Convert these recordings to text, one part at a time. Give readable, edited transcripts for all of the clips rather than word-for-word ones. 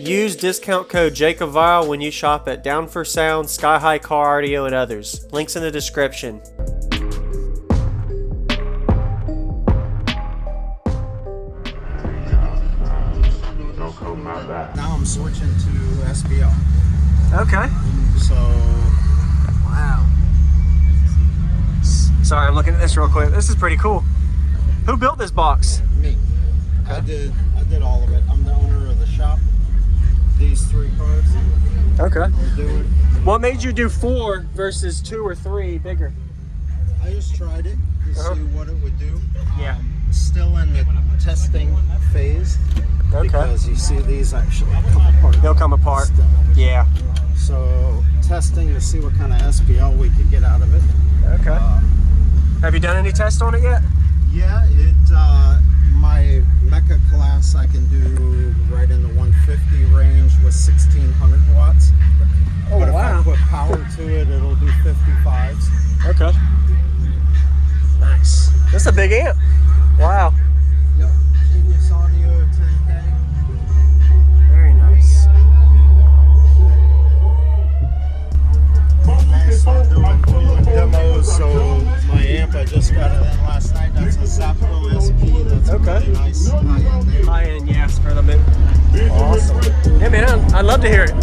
Use discount code JACOBVILE when you shop at Down for Sound, Sky High Car Audio, and others. Links in the description. Now I'm switching to SBL. Okay. So, wow. Sorry, I'm looking at this real quick. This is pretty cool. Who built this box? me. Okay. I did all of it. I'm the owner of the shop. These 3 cars. Okay. We're doing. What made you do 4 versus 2 or 3 bigger? I just tried it to see what it would do. Yeah. Still in the testing phase. Okay. Because you see these actually come apart. They'll come apart. Still. Yeah. So testing to see what kind of SPL we could get out of it. Okay. Have you done any tests on it yet? Yeah, my Mecha class I can do right in the 150 range with 1600 watts. Oh, but wow. if I put power to it, it'll do 55s. Okay. Nice. That's a big amp. Wow. Yep. Genius Audio 10K. Very nice. I'm also doing demos, so my amp I just got it in last night. That's a Zapco SP. That's really nice. High end, yes, for the mid. Awesome. Yeah, man, I'd love to hear it.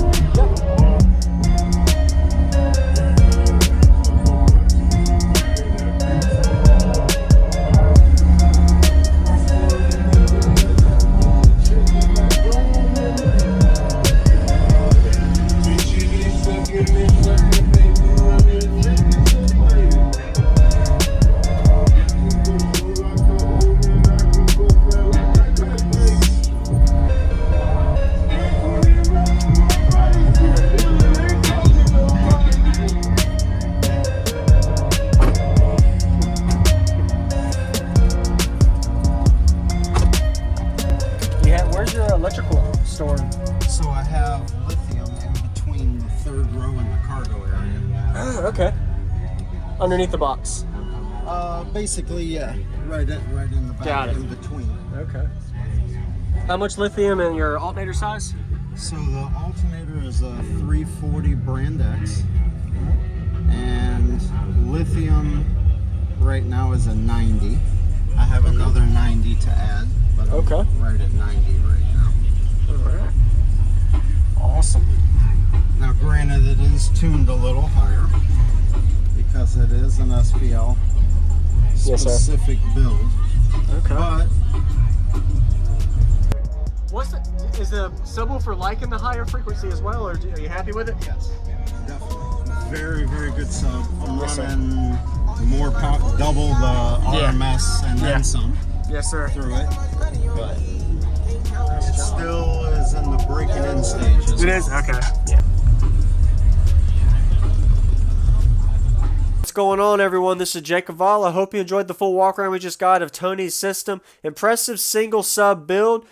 Electrical stored. So I have lithium in between the 3rd row and the cargo area. Oh, okay. Underneath the box. Basically, yeah, right in the back, Got it. in between. Okay. How much lithium in your alternator size? So the alternator is a 340 Brand X, and lithium right now is a 90. I have another 90 to add, but I'm right at 90 right now. Alright. Awesome. Now granted it is tuned a little higher because it is an SPL specific build. Okay. But is the subwoofer liking the higher frequency as well, or are you happy with it? yes, definitely. Very, very good sub. I'm running more power, double the RMS and then some. Yes, sir. Through it. But it still is in the breaking in stages. It is? Okay. Yeah. What's going on, everyone? This is Jacob Vile. I hope you enjoyed the full walk around we just got of Tony's system. Impressive single sub build.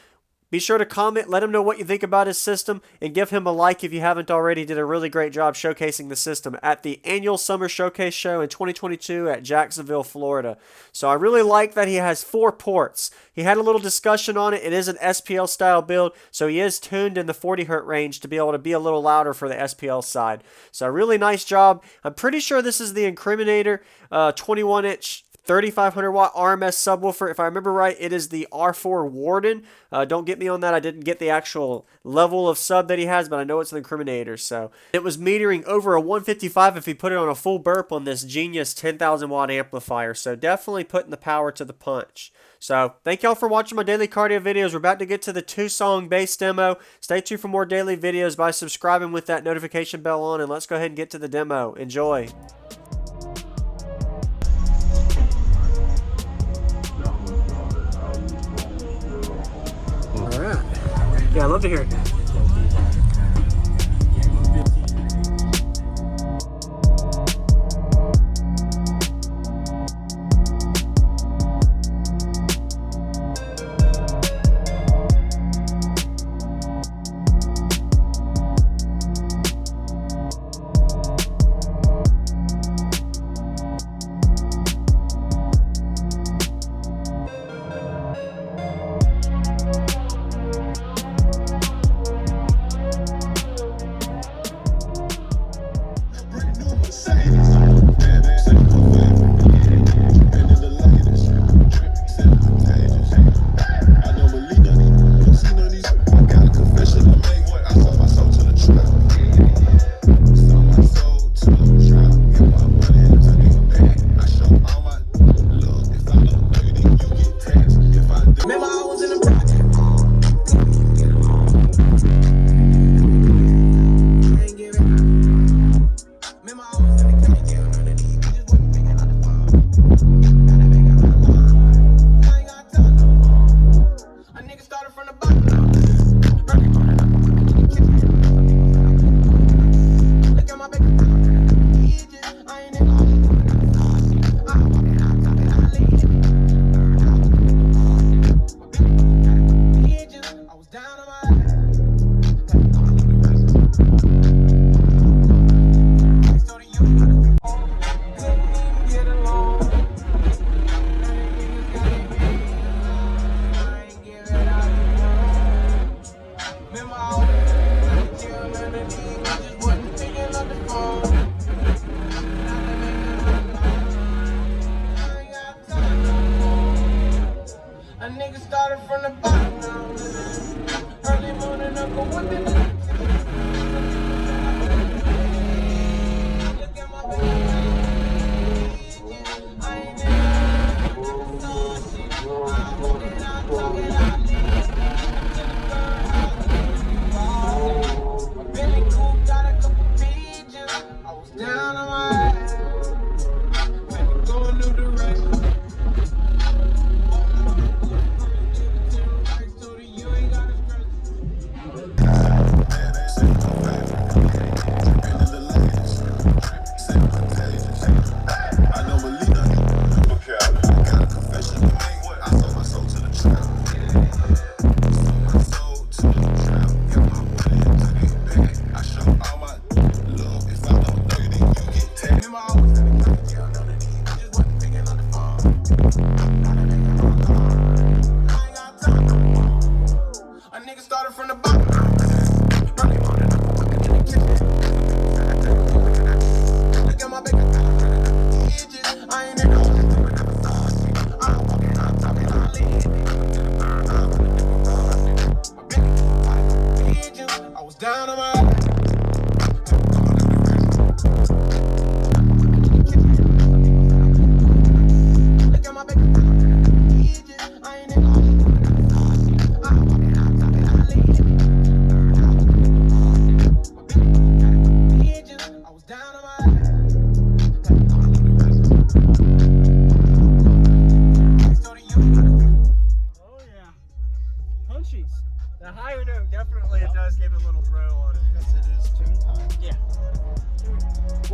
Be sure to comment, let him know what you think about his system, and give him a like if you haven't already. He did a really great job showcasing the system at the annual Summer Showcase Show in 2022 at Jacksonville, Florida. So I really like that he has 4 ports. He had a little discussion on it. It is an SPL style build, so he is tuned in the 40 Hz range to be able to be a little louder for the SPL side. So a really nice job. I'm pretty sure this is the Incriminator 21-inch 3500 watt RMS subwoofer. If I remember right, it is the R4 Warden. Don't get me on that. I didn't get the actual level of sub that he has, but I know it's an Incriminator. So it was metering over a 155 if he put it on a full burp on this Genius 10,000 watt amplifier. So definitely putting the power to the punch. So thank y'all for watching my daily cardio videos. We're about to get to the 2-song bass demo. Stay tuned for more daily videos by subscribing with that notification bell on, and let's go ahead and get to the demo. Enjoy. Yeah, I'd love to hear it.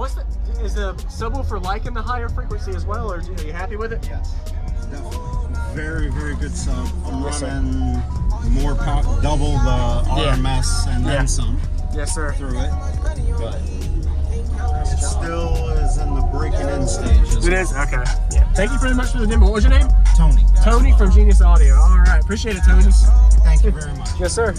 Is the subwoofer liking the higher frequency as well, or are you happy with it? Yes, definitely. Very, very good sub. I'm Yes, running more power, double the RMS and then some. Yes, sir. Through it, but it still is in the breaking in stages. It is? Okay. Yeah. Thank you very much for the demo. What was your name? Tony. Tony from Genius Audio. All right. Appreciate it, Tony. Thank you very much. Yes, sir.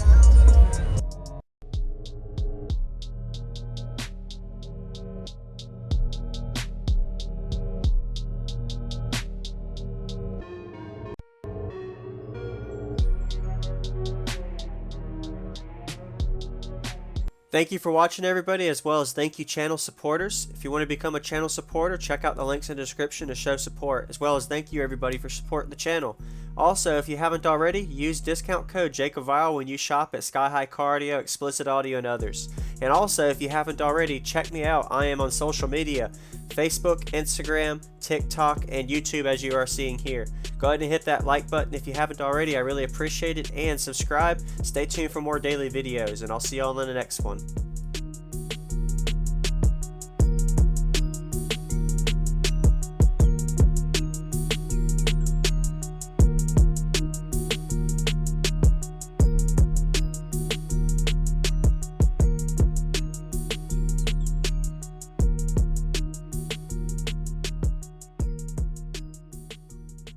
Thank you for watching, everybody, as well as thank you channel supporters. If you want to become a channel supporter, check out the links in the description to show support, as well as thank you everybody for supporting the channel. Also, if you haven't already, use discount code JACOVILE when you shop at Sky High Car Audio, Explicit Audio, and others. And also, if you haven't already, check me out. I am on social media, Facebook, Instagram, TikTok, and YouTube, as you are seeing here. Go ahead and hit that like button if you haven't already. I really appreciate it. And subscribe. Stay tuned for more daily videos, and I'll see y'all in the next one.